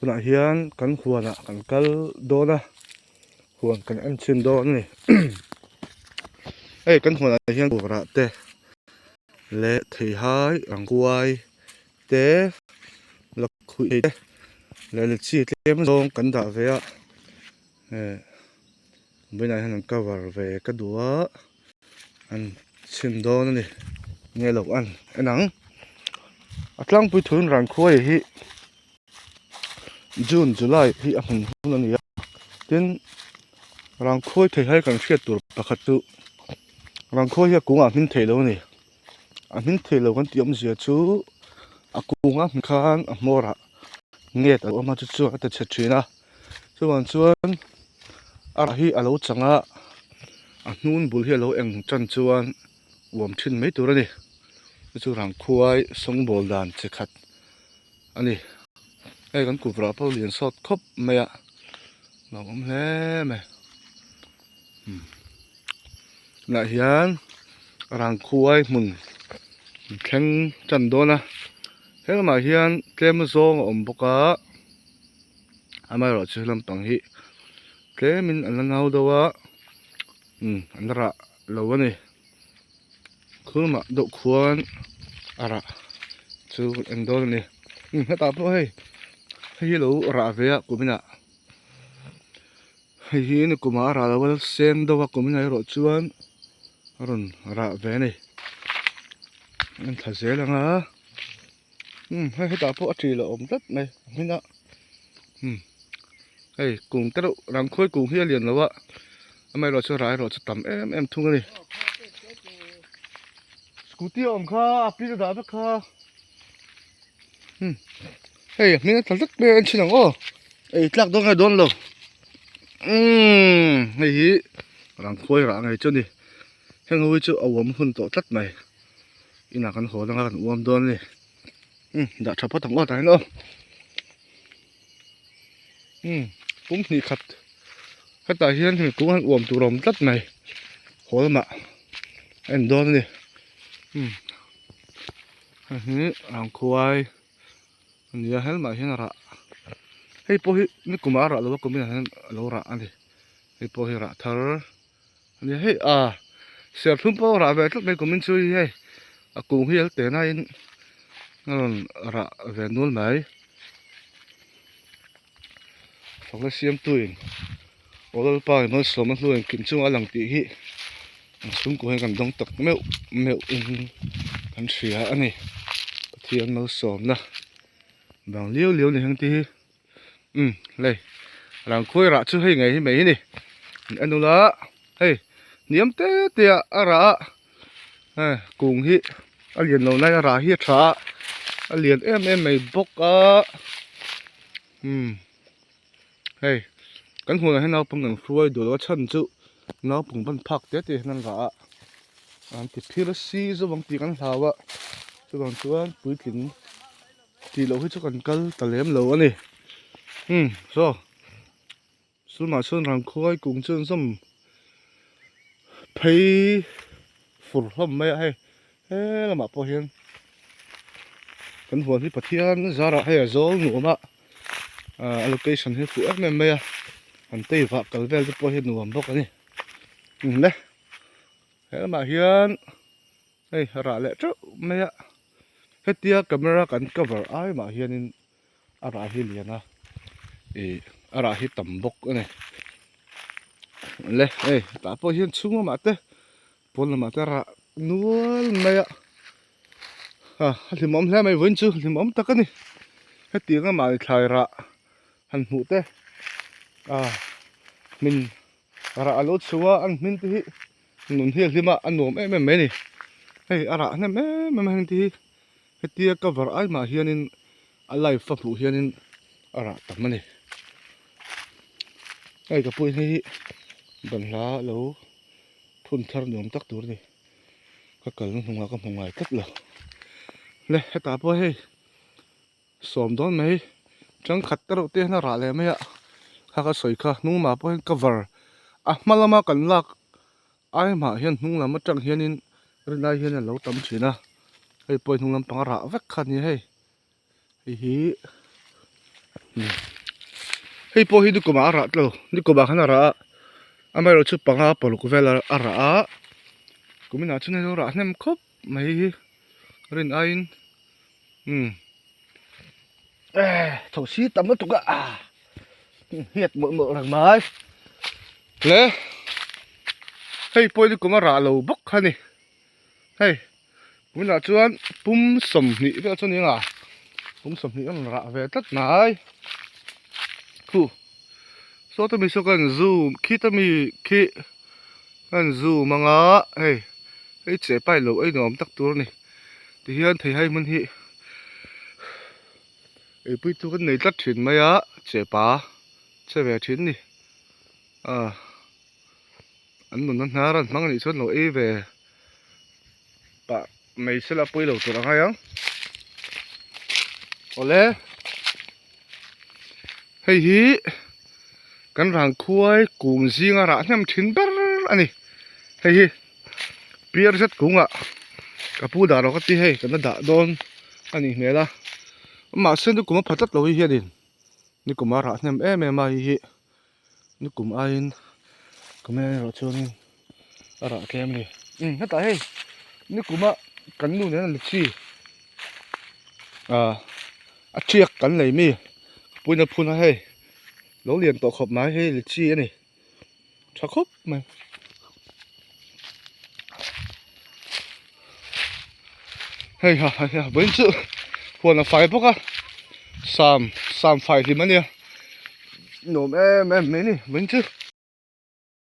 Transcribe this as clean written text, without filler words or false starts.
tunah hian kan huanah kan kal dawna huan kan en chin dawn ni hei kan huanah hian bugrah te le theihai rangkuai te lakhui te le chi tlem zawng kan dah ve a benah hian an cover ve ka dua an chin dawn ani nge lo an enang atlang pui thun rangkhuai hi June July hi a hmun hun ani a tin rangkhuai theihai kan hriat tur pakhat chu rangkhuai hi a kungah hmin theilo ani a hmin theilo kan tiawm zia chu a kunga hmin khan a hmawrah nget a awm a chu chuan a ta che thin a chuan arah hi a lo changa a hnun bul hi a lo eng tan chuan uam thin mai tur ani chu rangkhuai songbol dan che khat ani hei kan kuvra pawh lian sawt khawp mai a lo awm hle mai nah hian rangkhuai hmun thleng tan dawna helmah hian tlem zawng a awm bawk a amaherawh chu lampang hi tlemin an la ngau deuh a an rah lo ani khulmah deuh khuan a rah chu eng dawn ani hetah pawh hei hi lo rah ve a kuminah hei hi ni kumah a rah lo a sen deuh a kuminah erawh chuan a rawn rah ve ani an thla zel anga hei hetah pawh a ṭih a awm tlat mai a hminah hei kung tereuh rangkhuai kung hi a lian lo a amaherawh chu rah erawh chu tam em em thung ani scooty a awm kha a pit a dah vek kha hei a hmin a thla tlat mai an thin ang aw ei tlak dawn ngai dawn lo hei hi rangkhuai rah ngai chu ni heng ho hi chu a uam hun tawh tlat mai ina kan hawl anga kan uam dawn ni dah tha pawh tang aw tahin aw pum hnih khat hetah hian thingkung an uam tur awm tlat mai hawlmah en dawn ani hi rangkhuai ani a helmah hian a rah hei pawh hi ni kumah a rah lo a kuminah hian a lo rah ani hei pawh hi rah thar ani hei serthlum pawh rah ve tlat mai kumin chu hi hei a kung hi alten a in a rawn rah ve nual mai fakla siam tuin olol pa hmel sawm a hluin kim chung a lang tih hi chung ko hi kan dong tak meuh meuh in kan hria ani pathian mal sawm na bang liu liu ni hang ti hi lei rangkhuai rah chu hei ngei hi mai hi ni anula hei niam te te a rah kung hi a lian lo nai a rah hi a tha a lian em em mai bawk a hei kan hmunah hian naupang an hruai dul a than chu naupang ban phak te te nan rah an ti phir a si zawang tih kan hlau a chuan puitling tih lo hi chu kan kal ta lem lo ani so sulmah chuan rangkhuai kung chuan zawm phei fur hlawm mai a hei helamah pawh hian kan huan hi pathian zarah hei a zawl nuam a allocation hi fu em em mai a an teivah kal vel te pawh hi nuam bawk ani le helamah hian hei a rah leh teuh mai a hetia camera kan cover ai mah hianin a rah hi lian a a rah hi tam bawk ani le tah pawh hian chhung lamah te pawn lamah te rah nual mai a hlim awm hle mai voin chu hlim awm tak ani heti anga mali thlai rah han hmuh te min rah a lo chhuwa an hmin te hi nun hi a hlim a a nuam em em mai ni hei a rah hnem em em hang ti hi hetia cover ai mah hianin a live a hmuh hianin a rah tam ani hei ka pui hi ban hla lo phun thar nuam tak tur ni ka kal hnungah ka hmu ngai tlat lo le hetah pawh hei sawm dawn mai tang khat tereuh te na rah le mai a khaka sawi kha hnungmah pawh hian cover a hmalama kan lak ai mah hian hnunglam atang hianin rinai hian an lo tam thin a hei pawh hnung lampang a rah vek kha ni hei hi hei po hi du kuma ara tlo ni kuma khana ra amai ro chu panga pol ku vela ara a kumina chu nei ra hnem khop mai hi rin ain thổ xí tắm nó tục ạ hiệt mượn mượn rằng mai lẽ hey poi đi cũng ra lầu bốc ha nè hey mình là chuan pum sầm nị về cho nên à pum sầm nị nó ra về tất này khu số tao mình số cần zoom khi tao mình khi cần zoom mà ngã hey hey chế bài lầu ấy nó tắc tour này thì hiện thấy hay mình hi ấy bây tu cái này tắt thuyền mấy á chế ba chế về thuyền đi anh muốn nói rằng mang đi xuất lầu ấy về bà mấy sẽ là bây lầu tụi nó hay không olé hay hi căn ràng khuấy cùng riêng à rã nhầm thuyền bер anh đi hay hi bia rất cũng ạ cả pu đào nó có tí hay cái nó đã đón anh đi nghe là mà xem tôi cũng phát tất lối hiện đi ni cũng ra nem em mà hi ni cũng ai cũng em rồi cho nên ra kem đi hết tại ni cũng cắn luôn đấy là chi chiếc cắn lấy mi phun hay lỗ liền tổ khop máy hay là chi này cho khóc mà hay ha bên chữ phun là phải bốc á sam phải thì mà nè nôm em mấy nè bên chữ